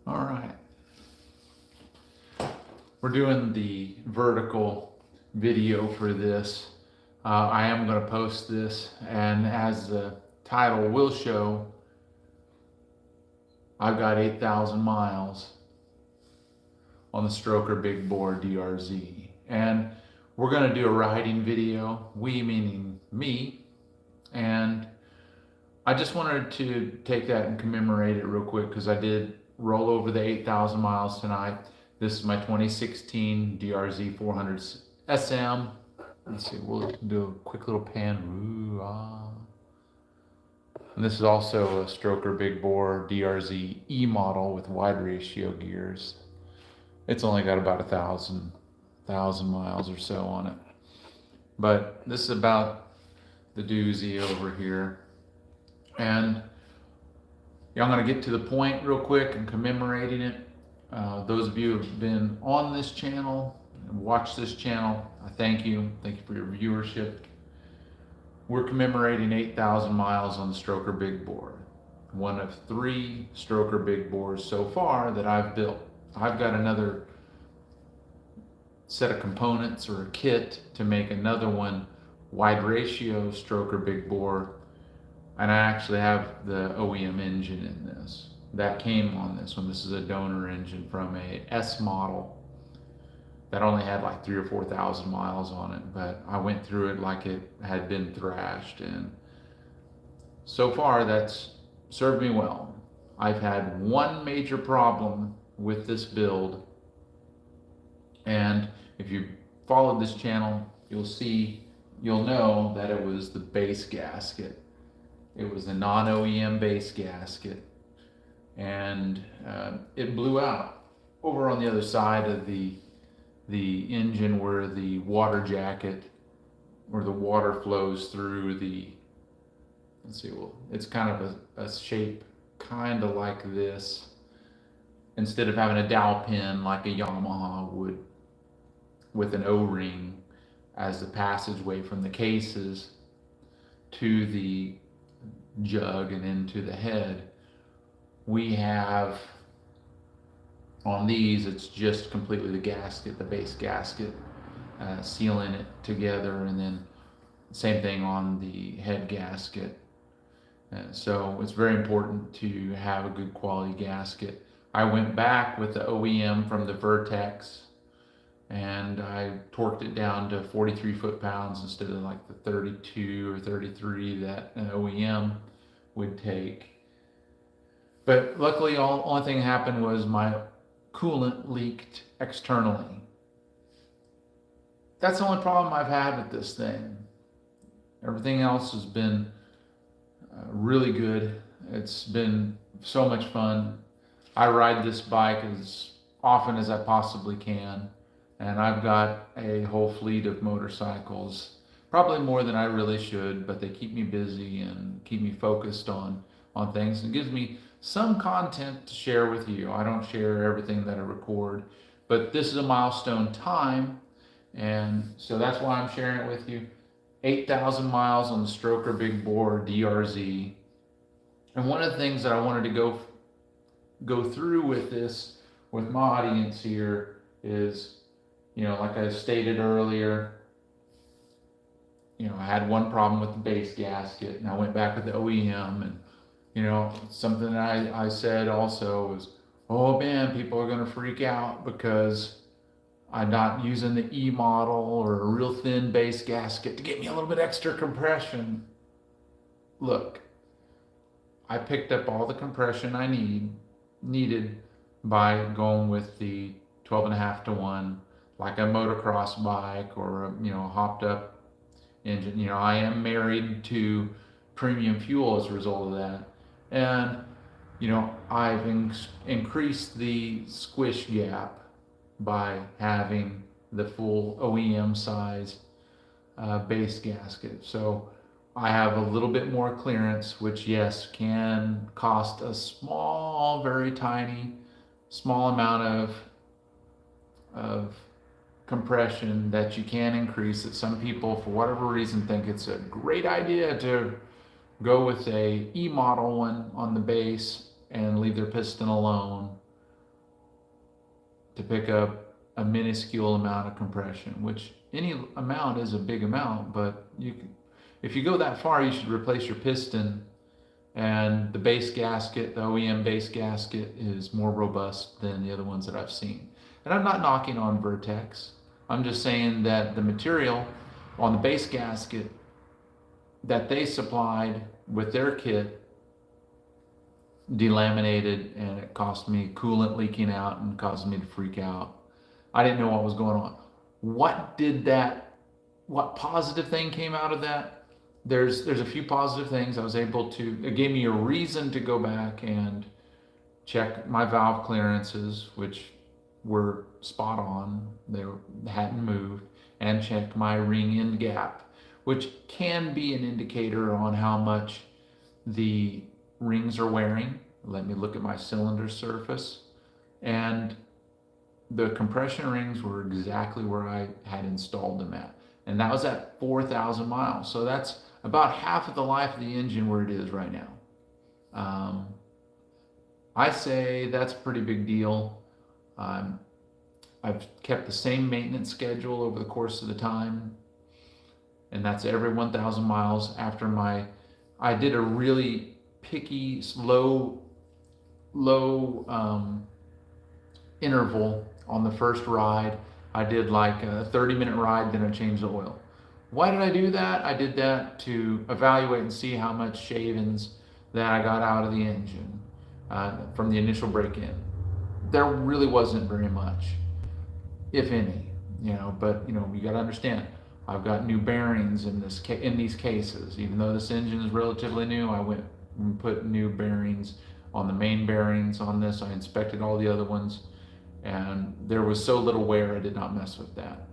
All right. We're doing the vertical video for this. I am going to post this, and as the title will show, I've got 8,000 miles on the Stroker Big Bore DRZ. And we're going to do a riding video, we meaning me, and I just wanted to take that and commemorate it real quick because I did roll over the 8,000 miles tonight. This is my 2016 DRZ470 SM. Let's see, we'll do a quick little pan. Ooh, ah. And this is also a Stroker Big Bore DRZ E model with wide ratio gears. It's only got about 1,000 miles or so on it. But this is about the doozy over here. And yeah, I'm going to get to the point real quick and commemorating it. Those of you who have been on this channel and watched this channel, I thank you. Thank you for your viewership. We're commemorating 8,000 miles on the Stroker Big Bore. One of 3 Stroker Big Bores so far that I've built. I've got another set of components or a kit to make another one, wide ratio Stroker Big Bore. And I actually have the OEM engine in this. That came on this one. This is a donor engine from a S model that only had like 3,000 or 4,000 miles on it, but I went through it like it had been thrashed, and so far that's served me well. I've had one major problem with this build, and if you followed this channel, you'll know that it was the base gasket. It was a non-OEM base gasket, and it blew out over on the other side of the engine where the water jacket, where the water flows through the, let's see, well, it's kind of a shape kind of like this. Instead of having a dowel pin like a Yamaha would with an O-ring as the passageway from the cases to the jug and into the head, we have on these, it's just completely the gasket, the base gasket, sealing it together, and then same thing on the head gasket. So it's very important to have a good quality gasket. I went back with the OEM from the Vertex, and I torqued it down to 43 foot-pounds instead of like the 32 or 33 that an OEM would take. But luckily, only thing happened was my coolant leaked externally. That's the only problem I've had with this thing. Everything else has been really good. It's been so much fun. I ride this bike as often as I possibly can, and I've got a whole fleet of motorcycles, probably more than I really should, but they keep me busy and keep me focused on things, and it gives me some content to share with you. I don't share everything that I record, but this is a milestone time, and so that's why I'm sharing it with you. 8,000 miles on the Stroker Big Bore DRZ. And one of the things that I wanted to go through with this, with my audience here, is, like I stated earlier, I had one problem with the base gasket, and I went back with the OEM, and something that I said also was, oh man, people are going to freak out because I'm not using the E model or a real thin base gasket to get me a little bit extra compression. Look, I picked up all the compression I needed by going with the 12.5-to-1, like a motocross bike or a hopped up engine. I am married to premium fuel as a result of that. And, I've increased the squish gap by having the full OEM size base gasket. So I have a little bit more clearance, which yes, can cost a small, very tiny, small amount of compression that you can increase, that some people, for whatever reason, think it's a great idea to go with a E model one on the base and leave their piston alone. to pick up a minuscule amount of compression, which any amount is a big amount, but if you go that far, you should replace your piston, and the base gasket, the OEM base gasket, is more robust than the other ones that I've seen. And I'm not knocking on Vertex. I'm just saying that the material on the base gasket that they supplied with their kit delaminated, and it cost me coolant leaking out and caused me to freak out. I didn't know what was going on. What positive thing came out of that? There's a few positive things. It gave me a reason to go back and check my valve clearances, which were spot on. They hadn't moved, and check my ring end gap, which can be an indicator on how much the rings are wearing. Let me look at my cylinder surface, and the compression rings were exactly where I had installed them at, and that was at 4,000 miles. So that's about half of the life of the engine where it is right now. I say that's a pretty big deal. I've kept the same maintenance schedule over the course of the time, and that's every 1,000 miles. I did a really picky, low interval on the first ride. I did like a 30-minute ride, then I changed the oil. Why did I do that? I did that to evaluate and see how much shavings that I got out of the engine from the initial break-in. There really wasn't very much, if any, but you got to understand, I've got new bearings in these cases. Even though this engine is relatively new, I went and put new bearings on the main bearings on this. I inspected all the other ones, and there was so little wear, I did not mess with that.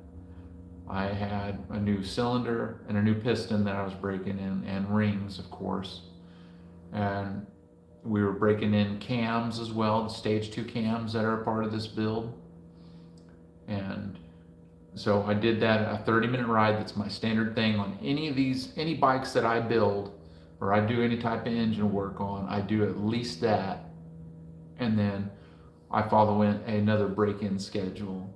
I had a new cylinder and a new piston that I was breaking in, and rings, of course. And we were breaking in cams as well, the stage 2 cams that are a part of this build. And so I did that, a 30-minute ride. That's my standard thing on any bikes that I build or I do any type of engine work on. I do at least that, and then I follow in another break-in schedule.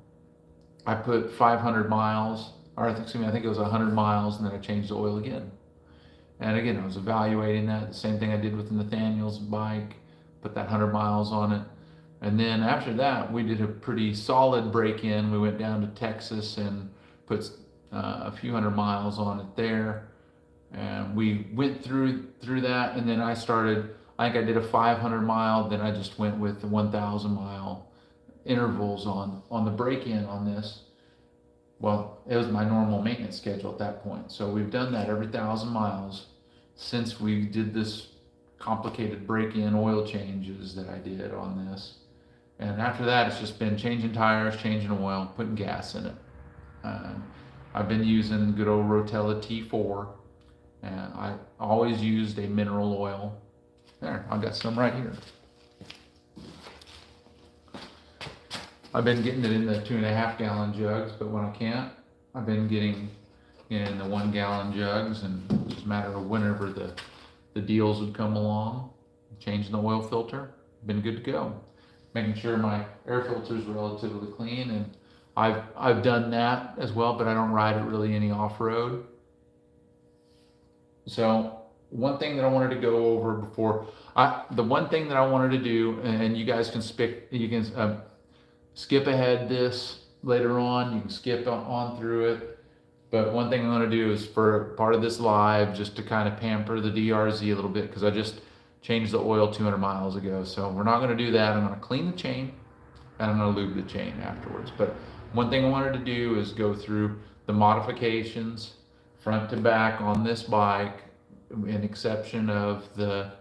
I put 500 miles, or excuse me, I think it was 100 miles, and then I changed the oil again. And again, I was evaluating that. The same thing I did with Nathaniel's bike, put that 100 miles on it. And then after that, we did a pretty solid break-in. We went down to Texas and put a few hundred miles on it there. And we went through that, and then I think I did a 500 mile, then I just went with the 1,000 mile intervals on the break-in on this. Well, it was my normal maintenance schedule at that point. So we've done that every 1,000 miles since we did this complicated break-in oil changes that I did on this. And after that, it's just been changing tires, changing oil, putting gas in it. I've been using good old Rotella T4, and I always used a mineral oil. There, I've got some right here. I've been getting it in the 2.5 gallon jugs, but when I can't, I've been getting in the 1 gallon jugs, and it's just a matter of whenever the deals would come along, changing the oil filter, been good to go. Making sure my air filter is relatively clean, and I've done that as well, but I don't ride it really any off-road. So one thing that I wanted to go over before, the one thing that I wanted to do, and you guys can skip ahead this later on, you can skip on through it, but one thing I'm going to do is for part of this live, just to kind of pamper the DRZ a little bit, because I just changed the oil 200 miles ago. So we're not going to do that. I'm going to clean the chain, and I'm going to lube the chain afterwards. But one thing I wanted to do is go through the modifications front to back on this bike, in exception of the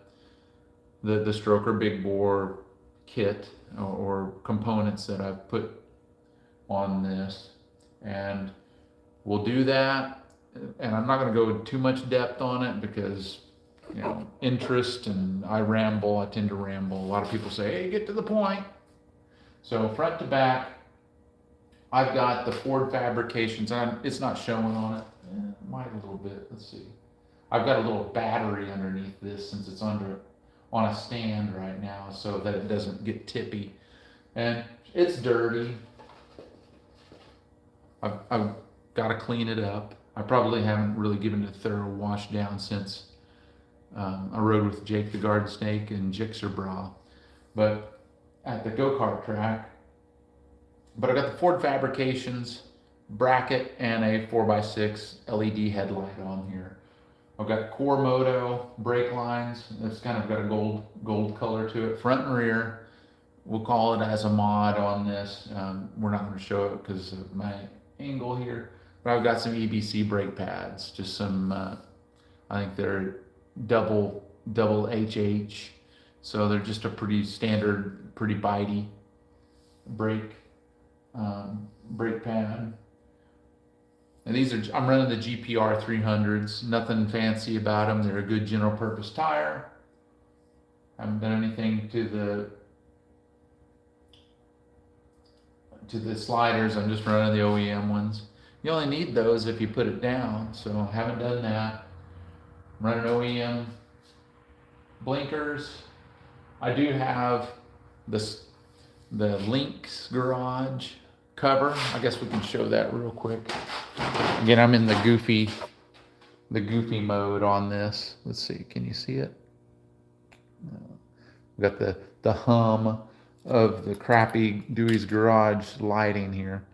stroker big bore kit or components that I've put on this. And we'll do that, and I'm not going to go too much depth on it because interest, and I tend to ramble. A lot of people say, hey, get to the point. So front to back, I've got the Ford Fabrications, and it's not showing on it. It might a little bit, let's see. I've got a little battery underneath this since it's on a stand right now, so that it doesn't get tippy. And It's dirty. I've got to clean it up. I probably haven't really given it a thorough wash down since I rode with Jake the Garden Snake and Jixerbra, but at the go-kart track. But I got the Ford Fabrications bracket and a 4x6 LED headlight on here. I've got Core Moto brake lines. It's kind of got a gold color to it, front and rear. We'll call it as a mod on this. We're not going to show it because of my angle here, but I've got some EBC brake pads, just some, I think they're double HH, so they're just a pretty standard, pretty bitey brake pad. And these are, I'm running the GPR 300s, nothing fancy about them. They're a good general purpose tire. Haven't done anything to the sliders. I'm just running the OEM ones. You only need those if you put it down, so haven't done that. I'm running OEM blinkers. I do have the Lynx garage cover. I guess we can show that real quick. Again, I'm in the goofy mode on this. Let's see, can you see it? We've got the hum of the crappy Dewey's Garage lighting here,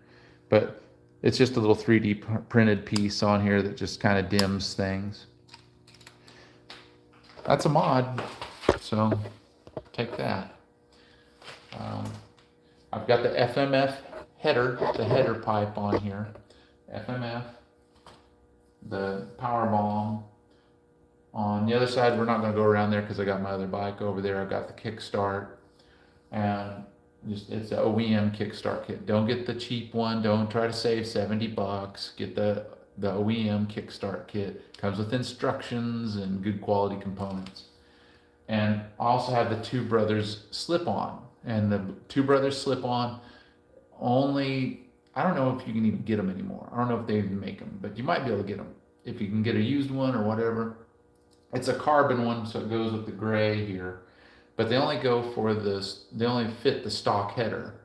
but it's just a little 3D printed piece on here that just kind of dims things. That's a mod, so take that. I've got the FMF header, the header pipe on here. FMF, the power bomb. On the other side, we're not going to go around there because I got my other bike over there. I've got the kickstart, and just it's an OEM kickstart kit. Don't get the cheap one. Don't try to save $70. Get the OEM kickstart kit. Comes with instructions and good quality components. And I also have the Two Brothers slip-on. And the Two Brothers slip-on only, I don't know if you can even get them anymore. I don't know if they even make them, but you might be able to get them. If you can get a used one or whatever. It's a carbon one, so it goes with the gray here. But they only go for this, they only fit the stock header.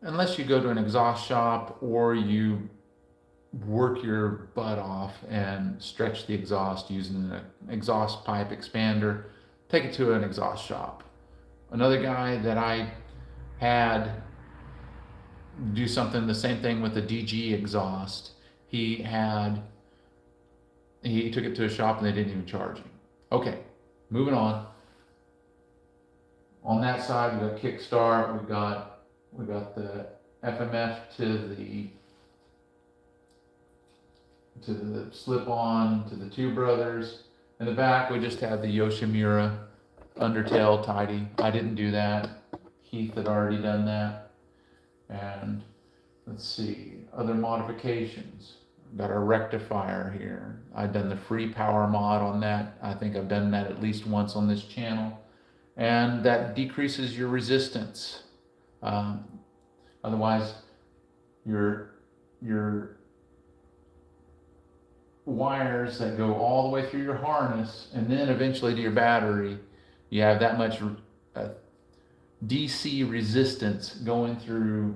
Unless you go to an exhaust shop or you work your butt off and stretch the exhaust using an exhaust pipe expander, take it to an exhaust shop. Another guy that I had do something, the same thing with the DG exhaust, he took it to a shop and they didn't even charge him. Okay, moving on. On that side, we got kickstart, we got the FMF to the slip-on, to the Two Brothers. In the back, we just have the Yoshimura undertail tidy. I didn't do that. Heath had already done that. And let's see, other modifications. Got our rectifier here. I've done the free power mod on that. I think I've done that at least once on this channel. And that decreases your resistance. Otherwise, your wires that go all the way through your harness and then eventually to your battery, you have that much DC resistance going through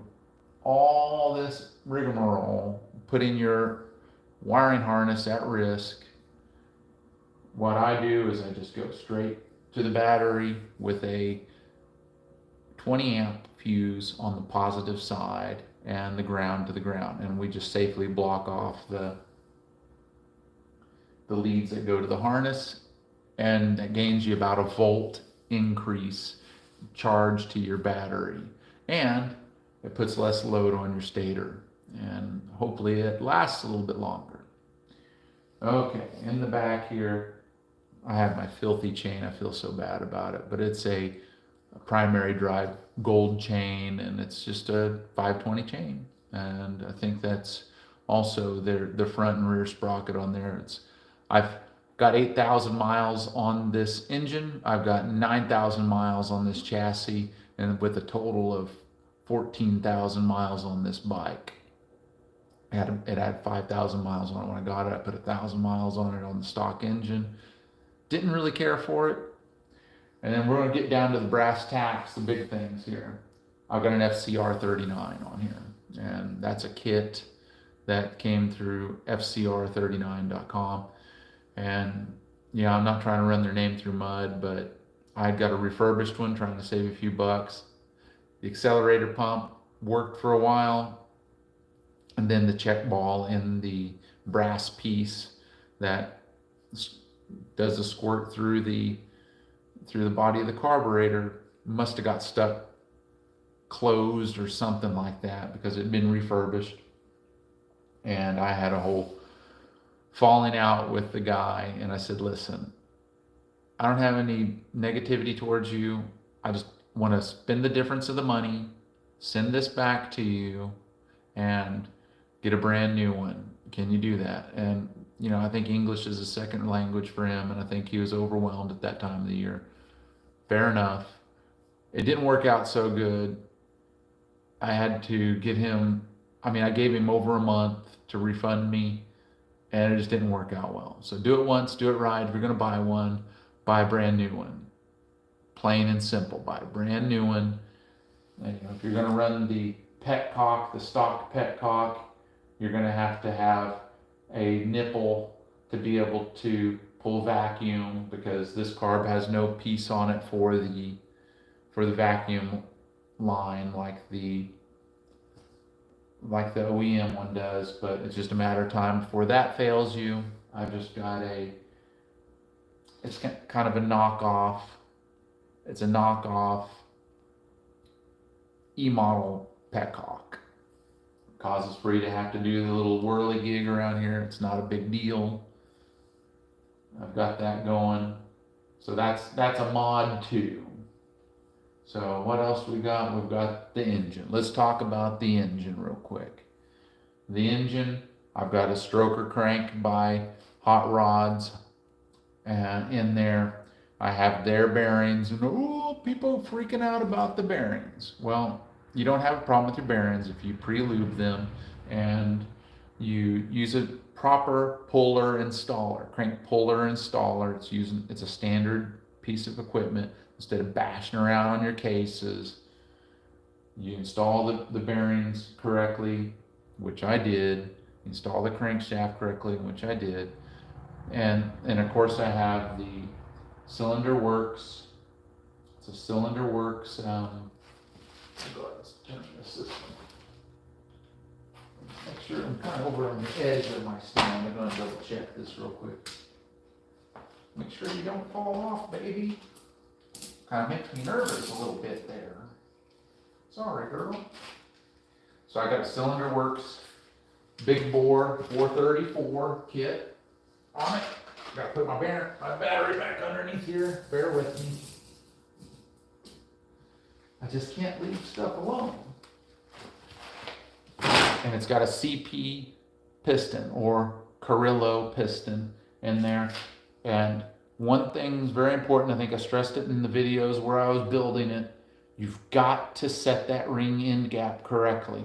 all this rigmarole, putting your wiring harness at risk. What I do is I just go straight to the battery with a 20 amp fuse on the positive side and the ground to the ground, and we just safely block off the leads that go to the harness, and that gains you about a volt increase charge to your battery, and it puts less load on your stator, and hopefully it lasts a little bit longer. Okay, in the back here I have my filthy chain. I feel so bad about it, but it's a primary drive gold chain, and it's just a 520 chain, and I think that's also the front and rear sprocket on there. I've got 8,000 miles on this engine. I've got 9,000 miles on this chassis, and with a total of 14,000 miles on this bike. It had 5,000 miles on it when I got it. I put 1,000 miles on it on the stock engine. Didn't really care for it. And then we're going to get down to the brass tacks, the big things here. I've got an FCR39 on here, and that's a kit that came through FCR39.com. And yeah, I'm not trying to run their name through mud, but I got a refurbished one, trying to save a few bucks. The accelerator pump worked for a while, and then the check ball in the brass piece that does a squirt through the body of the carburetor must have got stuck closed or something like that, because it had been refurbished. And I had a whole falling out with the guy, and I said, listen, I don't have any negativity towards you. I just want to spend the difference of the money, send this back to you, and get a brand new one. Can you do that? And you know, I think English is a second language for him, and I think he was overwhelmed at that time of the year. Fair enough. It didn't work out so good. I had to get him, I gave him over a month to refund me, and it just didn't work out well. So do it once, do it right. If you're going to buy one, buy a brand new one. Plain and simple, buy a brand new one. And if you're going to run the petcock, the stock petcock, you're going to have a nipple to be able to pull vacuum, because this carb has no piece on it for the vacuum line like the OEM one does. But it's just a matter of time before that fails you. I've just got it's kind of a knockoff. It's a knockoff E-model petcock. Causes for you to have to do the little whirly gig around here. It's not a big deal. I've got that going. So that's a mod 2. So what else we got? We've got the engine. Let's talk about the engine real quick. The engine, I've got a stroker crank by Hot Rods, and in there I have their bearings, and people freaking out about the bearings. Well, you don't have a problem with your bearings if you pre-lube them and you use a proper puller installer, crank puller installer. It's a standard piece of equipment. Instead of bashing around on your cases, you install the bearings correctly, which I did. Install the crankshaft correctly, which I did. And of course I have the Cylinder Works. It's a Cylinder Works. Let's turn this way. Make sure I'm kind of over on the edge of my stand. I'm going to double check this real quick. Make sure you don't fall off, baby. Kind of makes me nervous a little bit there. Sorry, girl. So I got a Cylinder Works big bore 434 kit on it. Got to put my battery back underneath here. Bear with me. I just can't leave stuff alone. And it's got a CP piston or Carrillo piston in there. And one thing's very important, I think I stressed it in the videos where I was building it, you've got to set that ring end gap correctly.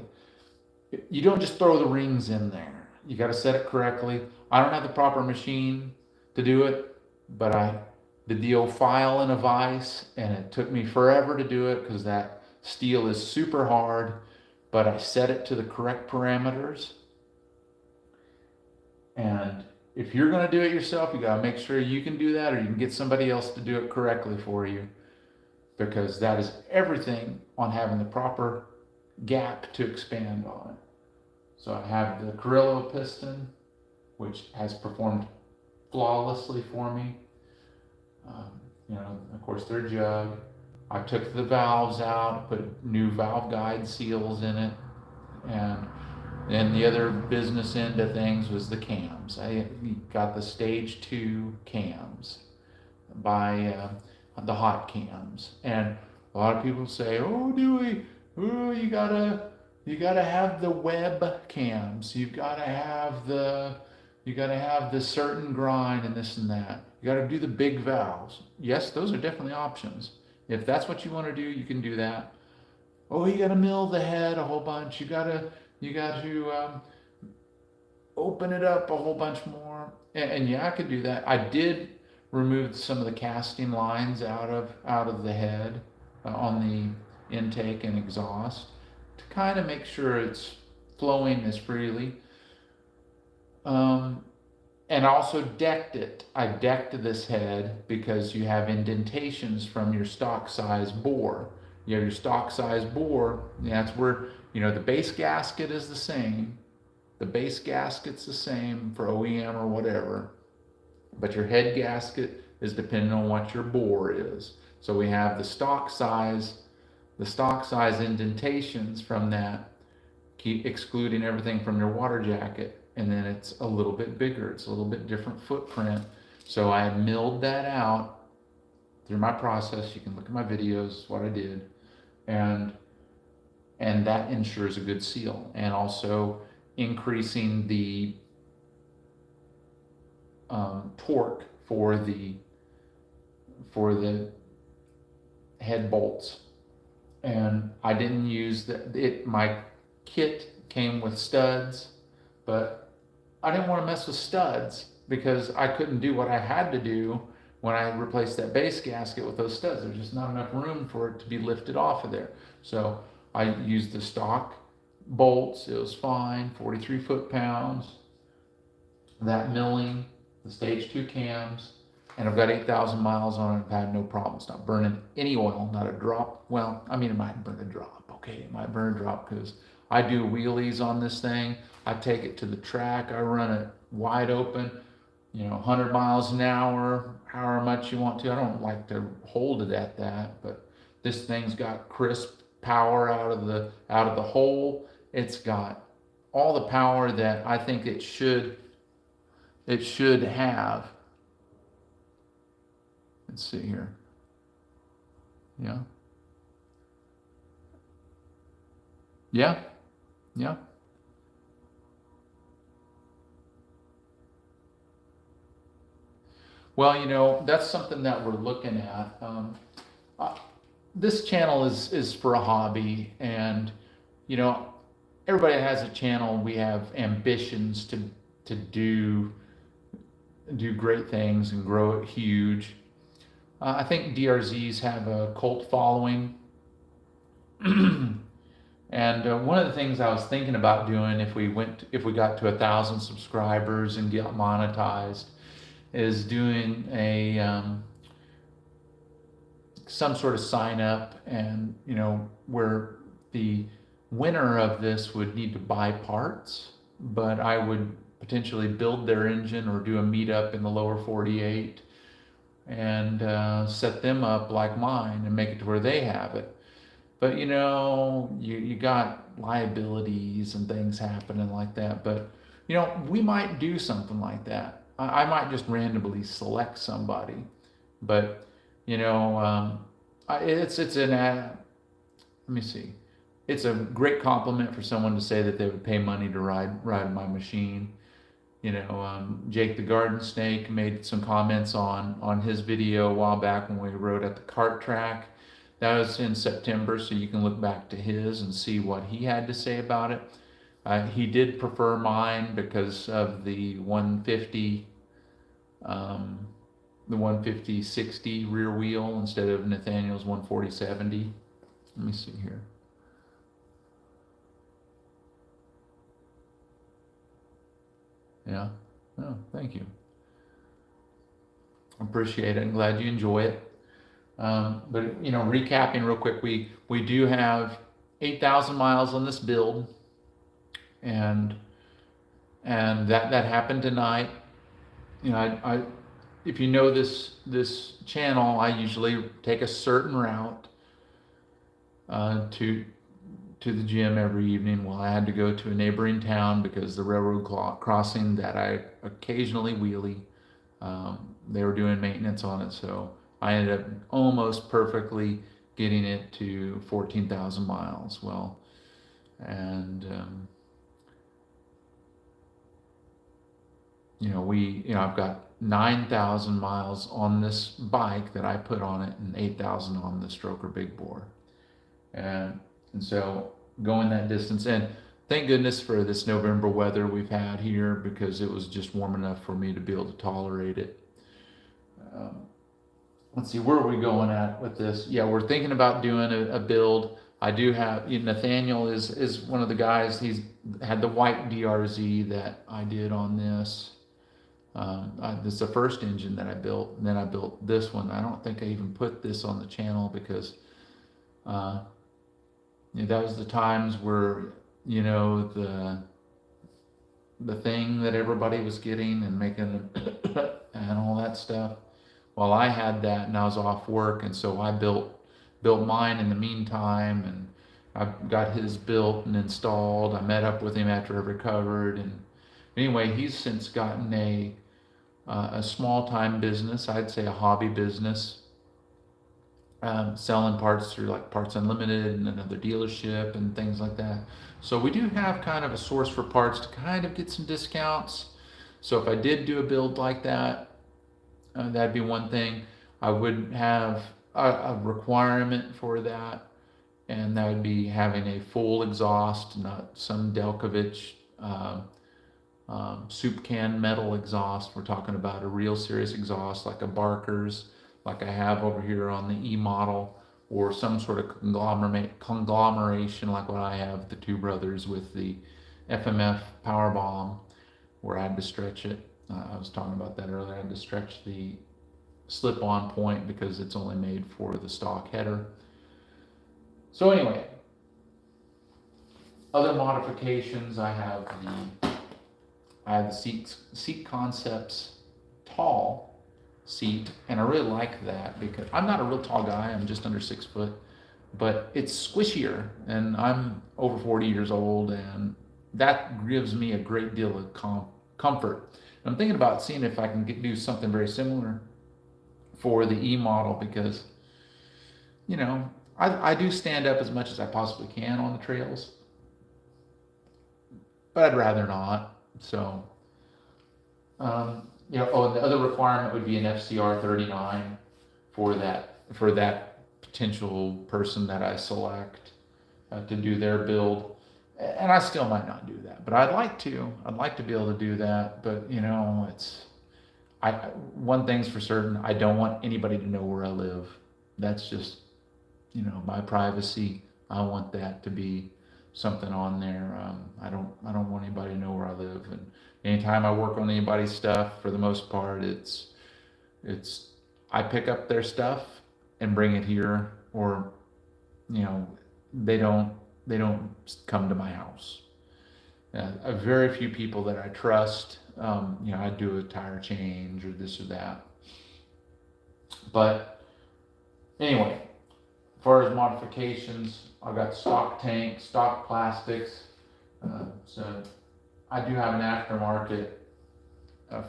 You don't just throw the rings in there. You got to set it correctly. I don't have the proper machine to do it, but I did the old file in a vise, and it took me forever to do it because that steel is super hard, but I set it to the correct parameters. And if you're going to do it yourself, you got to make sure you can do that, or you can get somebody else to do it correctly for you, because that is everything on having the proper gap to expand on it. So I have the Carrillo piston, which has performed flawlessly for me. Of course, their jug. I took the valves out, put new valve guide seals in it, and then the other business end of things was the cams. I got the stage 2 cams by the hot cams, and a lot of people say, "Oh, Dewey, you gotta have the web cams. You've gotta have the certain grind and this and that. You gotta do the big valves." Yes, those are definitely options. If that's what you want to do, you can do that. Oh, you gotta mill the head a whole bunch. You got to open it up a whole bunch more. And yeah, I could do that. I did remove some of the casting lines out of the head on the intake and exhaust to kind of make sure it's flowing as freely. And also decked it. I decked this head because you have indentations from your stock size bore. You have your stock size bore, that's where, the base gasket is the same. The base gasket's the same for OEM or whatever, but your head gasket is depending on what your bore is. So we have the stock size indentations from that, keep excluding everything from your water jacket, and then it's a little bit bigger. It's a little bit different footprint. So I milled that out through my process. You can look at my videos, what I did, and that ensures a good seal, and also increasing the torque for the head bolts. And I didn't use my kit came with studs, but I didn't want to mess with studs because I couldn't do what I had to do when I replaced that base gasket with those studs. There's just not enough room for it to be lifted off of there. So I used the stock bolts. It was fine, 43 foot-pounds. That milling, the stage 2 cams, and I've got 8,000 miles on it. I've had no problems. Not burning any oil, not a drop. Well, I mean, it might burn a drop. Okay, it might burn a drop because I do wheelies on this thing. I take it to the track. I run it wide open, 100 miles an hour, however much you want to. I don't like to hold it at that, but this thing's got crisp power out of the hole. It's got all the power that I think it should have. Let's see here. Yeah. Yeah. Yeah. Well, that's something that we're looking at. This channel is for a hobby, and everybody has a channel. We have ambitions to do great things and grow it huge. I think DRZs have a cult following. And one of the things I was thinking about doing if we got to 1,000 subscribers and get monetized is doing some sort of sign up, and where the winner of this would need to buy parts, but I would potentially build their engine or do a meetup in the lower 48 and set them up like mine and make it to where they have it. But you got liabilities and things happening like that. But we might do something like that. I might just randomly select somebody. But it's let me see. It's a great compliment for someone to say that they would pay money to ride my machine. Jake the Garden Snake made some comments on his video a while back when we rode at the kart track. That was in September, so you can look back to his and see what he had to say about it. He did prefer mine because of the 150, the 150/60 rear wheel instead of Nathaniel's 140/70. Let me see here. Yeah. Oh, thank you. Appreciate it. I'm glad you enjoy it. But recapping real quick, we do have 8,000 miles on this build, and that happened tonight. I if you know this channel, I usually take a certain route to the gym every evening. Well, I had to go to a neighboring town because the railroad crossing that I occasionally wheelie, they were doing maintenance on it, so I ended up almost perfectly getting it to 14,000 miles. Well, and I've got 9,000 miles on this bike that I put on it, and 8,000 on the Stroker Big Bore, and so going that distance, and thank goodness for this November weather we've had here, because it was just warm enough for me to be able to tolerate it. let's see, where are we going at with this? Yeah, we're thinking about doing a build. I do have, Nathaniel is one of the guys. He's had the white DRZ that I did on this. This is the first engine that I built, and then I built this one. I don't think I even put this on the channel because that was the times where the thing that everybody was getting and making and all that stuff. Well, I had that and I was off work, and so I built mine in the meantime, and I got his built and installed. I met up with him after I recovered, and anyway, he's since gotten a small time business, I'd say a hobby business, selling parts through like Parts Unlimited and another dealership and things like that. So we do have kind of a source for parts to kind of get some discounts. So if I did do a build like that, that'd be one thing. I would have a requirement for that, and that would be having a full exhaust, not some Delkovich soup can metal exhaust. We're talking about a real serious exhaust like a Barker's, like I have over here on the E model, or some sort of conglomeration like what I have, the Two Brothers with the FMF power bomb, where I had to stretch it. I was talking about that earlier. I had to stretch the slip-on point because it's only made for the stock header. So anyway, other modifications, I have the Seat Concepts tall seat, and I really like that because I'm not a real tall guy. I'm just under 6 foot, but it's squishier, and I'm over 40 years old, and that gives me a great deal of comfort. I'm thinking about seeing if I can do something very similar for the E model because, I do stand up as much as I possibly can on the trails, but I'd rather not. So, and the other requirement would be an FCR 39 for that potential person that I select to do their build. And I still might not do that, but I'd like to. I'd like to be able to do that, but one thing's for certain, I don't want anybody to know where I live. That's just, my privacy. I want that to be something on there. I don't want anybody to know where I live. And anytime I work on anybody's stuff, for the most part, it's I pick up their stuff and bring it here, or they don't come to my house. Very few people that I trust. I do a tire change or this or that. But anyway, as far as modifications, I've got stock tank, stock plastics. So I do have an aftermarket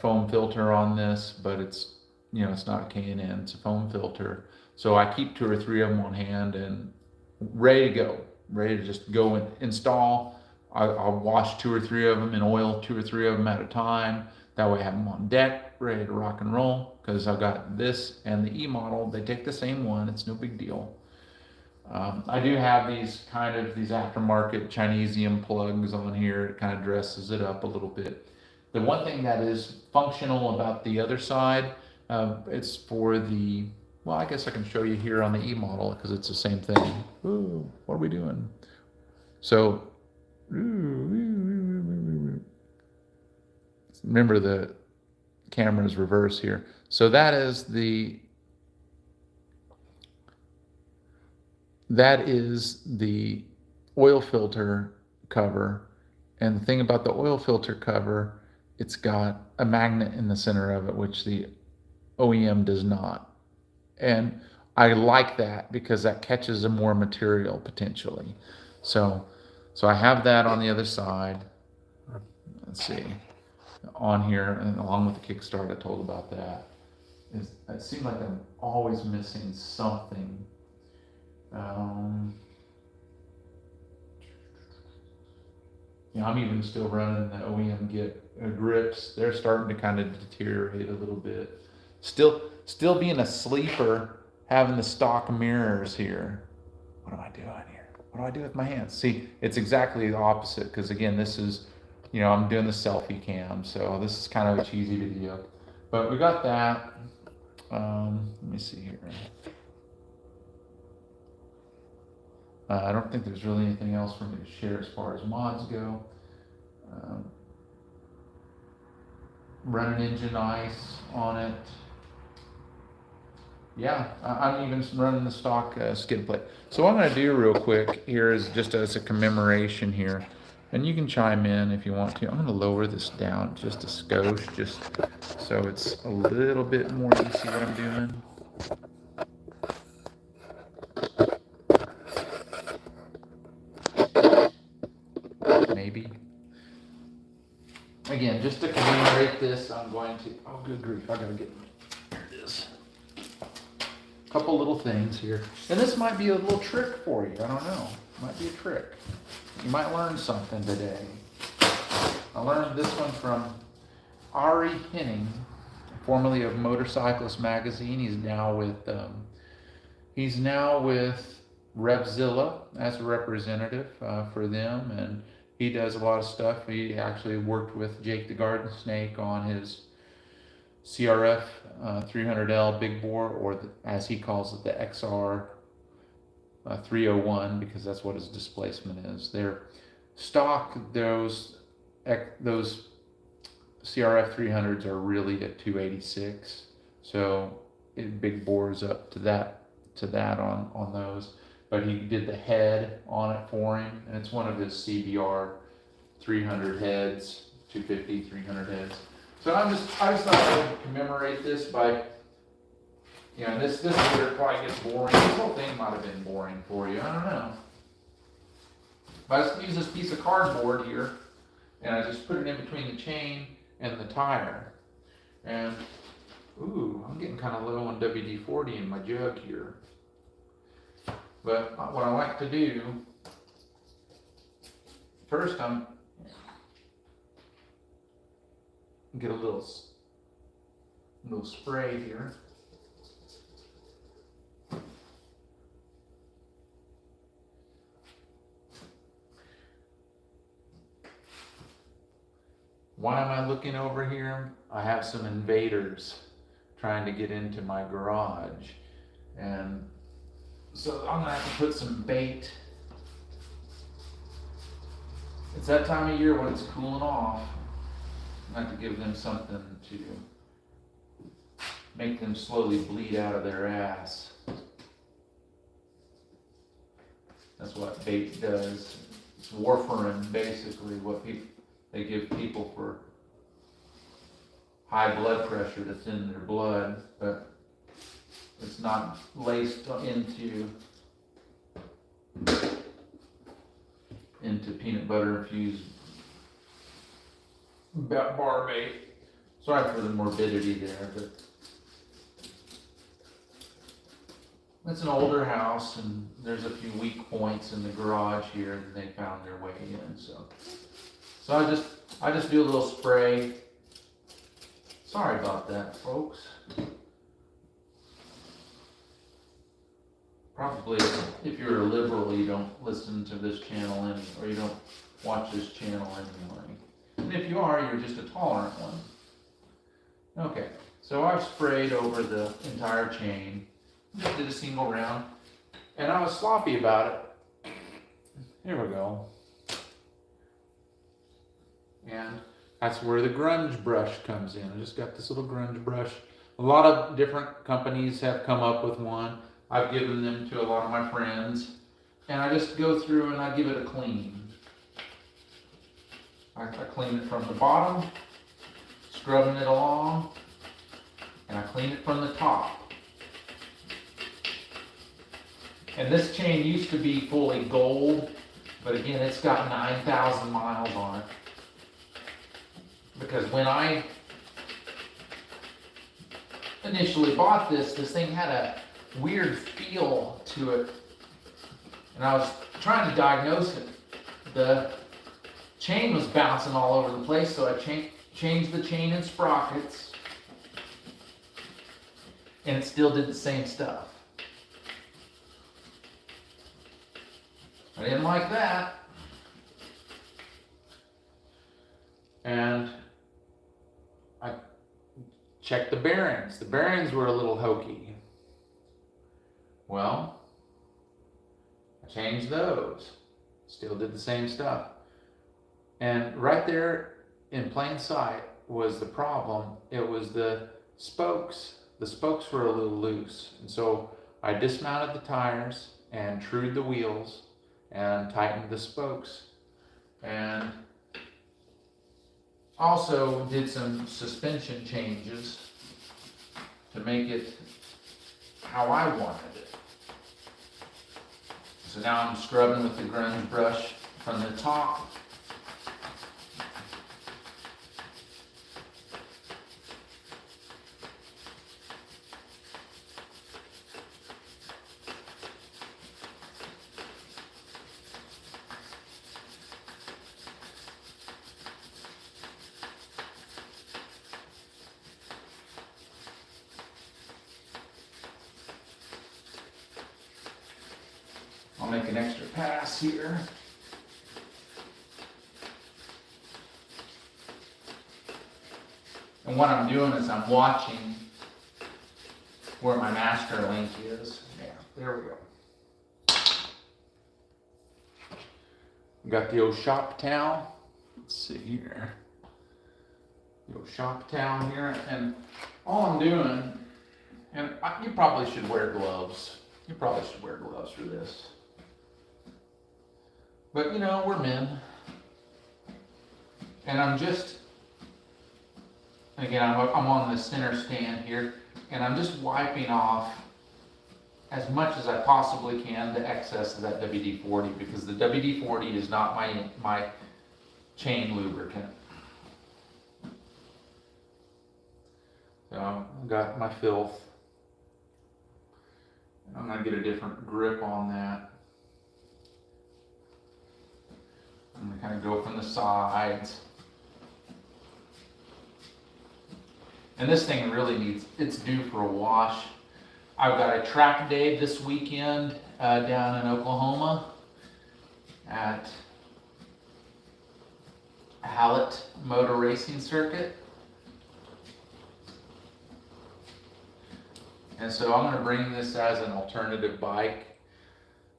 foam filter on this, but it's not a K&N, it's a foam filter. So I keep 2 or 3 of them on hand and ready to go, ready to just go and install. I'll wash 2 or 3 of them and oil 2 or 3 of them at a time. That way I have them on deck, ready to rock and roll, because I've got this and the E model. They take the same one. It's no big deal. I do have these aftermarket Chinesium plugs on here. It kind of dresses it up a little bit. The one thing that is functional about the other side, it's for the, well, I guess I can show you here on the E model because it's the same thing. Ooh, what are we doing? So, remember the camera's reverse here. So that is the oil filter cover. And the thing about the oil filter cover, it's got a magnet in the center of it, which the OEM does not. And I like that because that catches more material potentially. So I have that on the other side. Let's see, on here, and along with the kickstart, I told about that. It seems like I'm always missing something. I'm even still running the OEM grips. They're starting to kind of deteriorate a little bit. Still being a sleeper, having the stock mirrors here. What am I doing here? What do I do with my hands? See, it's exactly the opposite, because again, this is, I'm doing the selfie cam, so this is kind of a cheesy video. But we got that. Let me see here. I don't think there's really anything else for me to share as far as mods go. Running engine ice on it. Yeah, I'm even running the stock skid plate. So what I'm going to do real quick here is just as a commemoration here, and you can chime in if you want to. I'm going to lower this down just a skosh, just so it's a little bit more. You see what I'm doing? Maybe. Again, just to commemorate this, I'm going to, oh good grief, I gotta get, here it is. Couple little things here. And this might be a little trick for you, I don't know. Might be a trick. You might learn something today. I learned this one from Ari Henning, formerly of Motorcyclist Magazine. He's now with Revzilla as a representative for them, and he does a lot of stuff. He actually worked with Jake the Garden Snake on his CRF 300L big bore, or as he calls it, the XR 301, because that's what his displacement is. They're stock, those CRF 300s are really at 286, so it big bores up to that on those. But he did the head on it for him, and it's one of his CBR 300 heads, 250, 300 heads. So I just thought I would commemorate this by, this year probably gets boring. This whole thing might have been boring for you, I don't know. But I just use this piece of cardboard here, and I just put it in between the chain and the tire. And, ooh, I'm getting kind of low on WD-40 in my jug here. But what I like to do, first I'm get a little spray here. Why am I looking over here? I have some invaders trying to get into my garage, and so I'm gonna have to put some bait. It's that time of year when it's cooling off. I have to give them something to make them slowly bleed out of their ass. That's what bait does. It's warfarin, basically, what they give people for high blood pressure to thin their blood, but it's not laced into peanut butter infused bar bait. Sorry for the morbidity there, but it's an older house and there's a few weak points in the garage here, and they found their way in. So I just do a little spray. Sorry about that, folks. Probably, if you're a liberal, you don't listen to this channel or you don't watch this channel anyway. And if you are, you're just a tolerant one. Okay, so I've sprayed over the entire chain. Just did a single round, and I was sloppy about it. Here we go. And that's where the grunge brush comes in. I just got this little grunge brush. A lot of different companies have come up with one. I've given them to a lot of my friends, and I just go through and I give it a clean. I clean it from the bottom, scrubbing it along, and I clean it from the top. And this chain used to be fully gold, but again, it's got 9,000 miles on it. Because when I initially bought this thing had a weird feel to it, and I was trying to diagnose it. The chain was bouncing all over the place, so I changed the chain and sprockets, and it still did the same stuff. I didn't like that, and I check the bearings. The bearings were a little hokey. Well, I changed those. Still did the same stuff. And right there in plain sight was the problem. It was the spokes. The spokes were a little loose. And so I dismounted the tires and trued the wheels and tightened the spokes. And also did some suspension changes to make it how I wanted it. So now I'm scrubbing with the grunge brush from the top. I'll make an extra pass here. And what I'm doing is I'm watching where my master link is. Yeah, there we go. Got the old shop towel. Let's see here. The old shop towel here. And all I'm doing, and you probably should wear gloves. You probably should wear gloves for this. But you know, we're men. And I'm just, again, I'm on the center stand here, and I'm just wiping off as much as I possibly can the excess of that WD-40, because the WD-40 is not my chain lubricant. So I've got my filth. I'm going to get a different grip on that. I'm going to kind of go from the sides. And this thing really needs, it's due for a wash. I've got a track day this weekend down in Oklahoma at Hallett Motor Racing Circuit. And so I'm going to bring this as an alternative bike.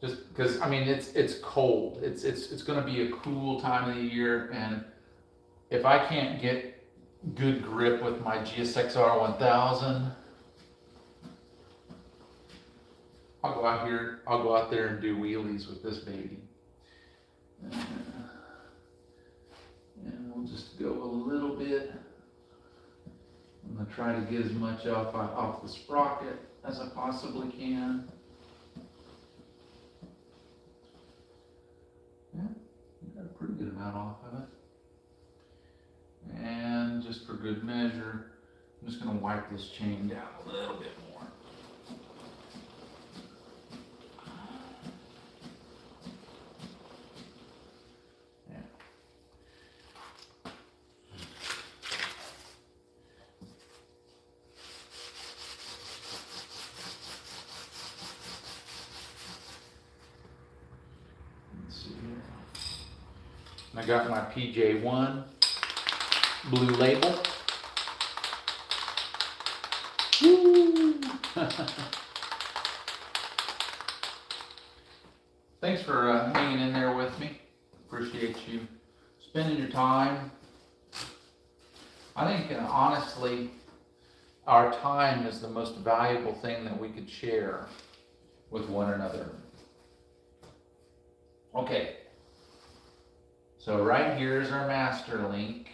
Just because, I mean, it's cold. It's going to be a cool time of the year, and if I can't get good grip with my GSX-R 1000, I'll go out there and do wheelies with this baby. And we'll just go a little bit. I'm going to try to get as much off the sprocket as I possibly can. Yeah, got a pretty good amount off of it. And just for good measure, I'm just going to wipe this chain down a little bit more. Yeah. Let's see here. I got my PJ1 blue label. Woo! Thanks for hanging in there with me. Appreciate you spending your time. I think honestly, our time is the most valuable thing that we could share with one another. Okay. So right here is our master link.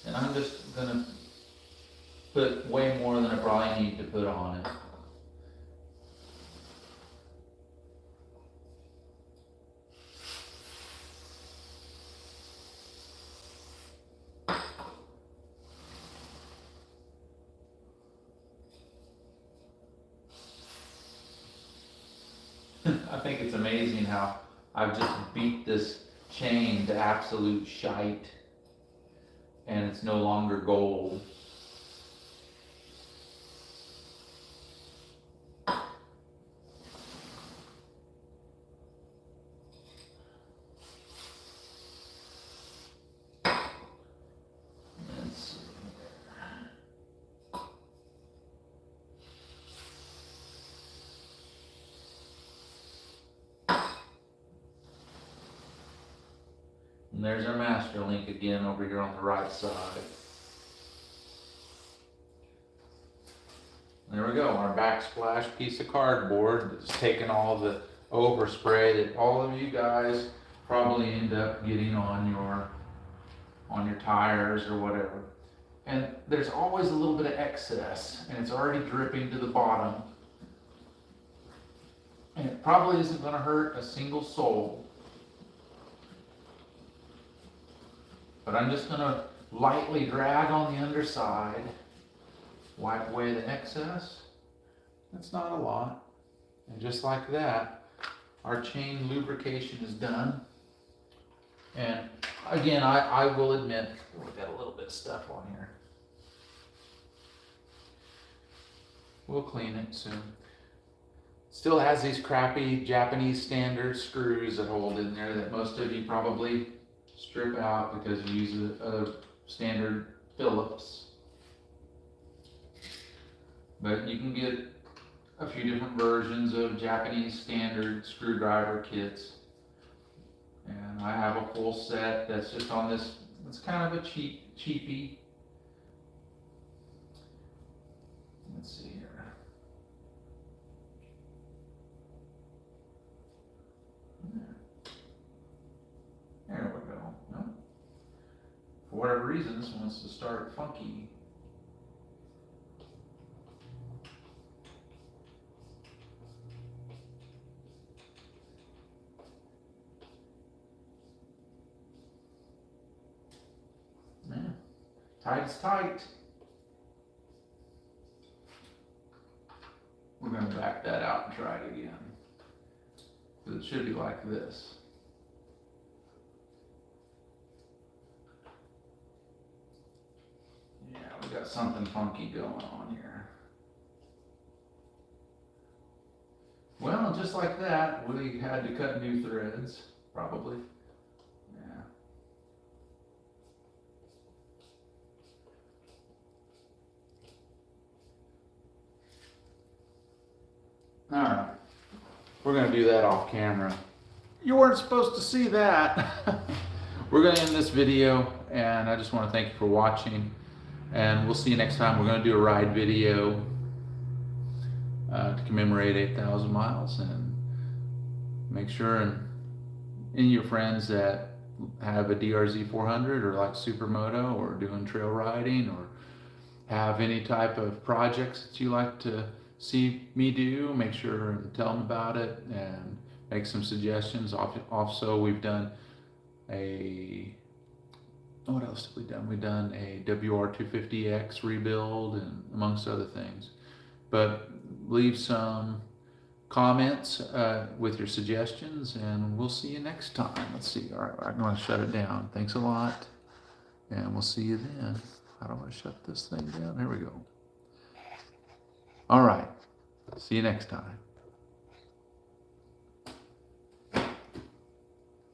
And I'm just going to put way more than I probably need to put on it. I think it's amazing how I've just beat this chain to absolute shite, and it's no longer gold. And there's our master link again over here on the right side. There we go, our backsplash piece of cardboard that's taken all the overspray that all of you guys probably end up getting on your tires or whatever. And there's always a little bit of excess, and it's already dripping to the bottom. And it probably isn't going to hurt a single soul. But I'm just going to lightly drag on the underside, wipe away the excess. That's not a lot. And just like that, our chain lubrication is done. And again, I will admit, we've got a little bit of stuff on here. We'll clean it soon. Still has these crappy Japanese standard screws that hold in there that most of you probably strip out because you use a standard Phillips. But you can get a few different versions of Japanese standard screwdriver kits. And I have a full set that's just on this, it's kind of a cheapie. Let's see here. There we go. No. For whatever reason, this wants to start funky. Man, tight is tight. We're going to back that out and try it again. Because it should be like this. Yeah, we got something funky going on here. Well, just like that, we had to cut new threads, probably. Yeah. All right. We're going to do that off camera. You weren't supposed to see that. We're going to end this video, and I just want to thank you for watching. And we'll see you next time. We're going to do a ride video to commemorate 8,000 miles. And make sure and any of your friends that have a DRZ400 or like Supermoto or doing trail riding or have any type of projects that you like to see me do, make sure and tell them about it and make some suggestions. Also, we've done what else have we done? We've done a WR250X rebuild and amongst other things. But leave some comments with your suggestions, and we'll see you next time. Let's see. All right, I'm going to shut it down. Thanks a lot, and we'll see you then. How do I shut this thing down? There we go. All right. See you next time.